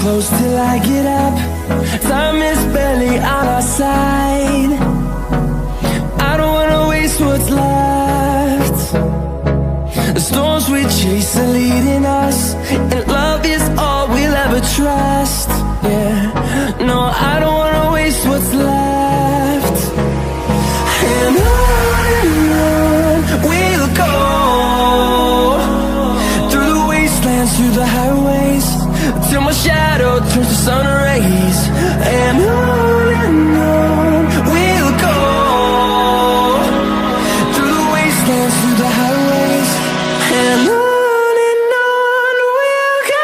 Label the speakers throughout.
Speaker 1: close till I get up. Time is barely on our side. I don't wanna waste what's left. The storms we chase are leading us, and love is all we'll ever trust. Yeah, no, I don't wanna waste what's left. And on we'll go, through the wastelands, through the highways, till my shadow turns to sun rays. And on we'll go, through the wastelands, through the highways, and on we'll go.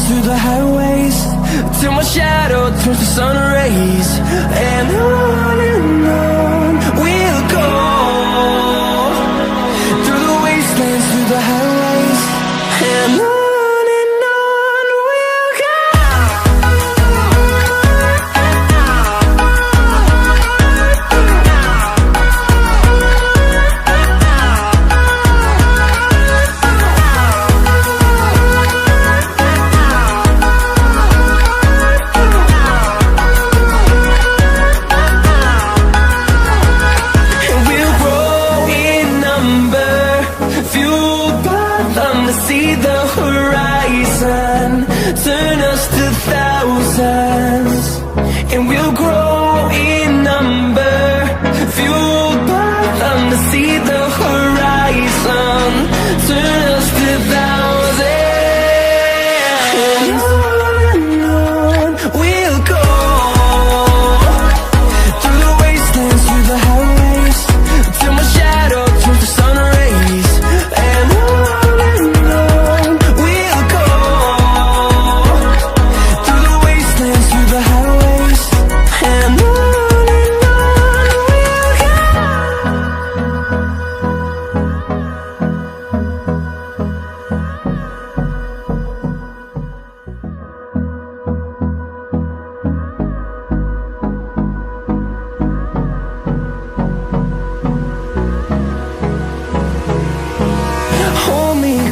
Speaker 1: Through the highways, till my shadow turns to sun rays. And on we'll go, through the wastelands, through the highways, and on we'll go. See the horizon, turn us to thousands, and we'll grow in number, fueled by them to see the horizon, turn us to thousands. And on we'll go, through the wastelands, through the highways, till my shadow turns to sun rays. And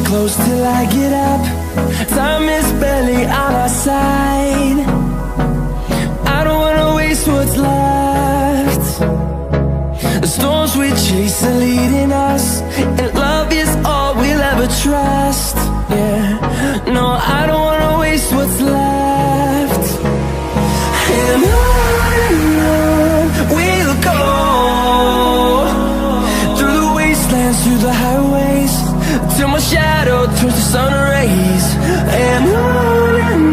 Speaker 1: close till I get up. Time is barely on our side. I don't wanna waste what's left. The storms we chase are leading us, and love is all we'll ever trust. Yeah, no, I don't wanna waste what's left. And on we'll go, through the wastelands, through the highways, till my shadow turns to sun rays. And on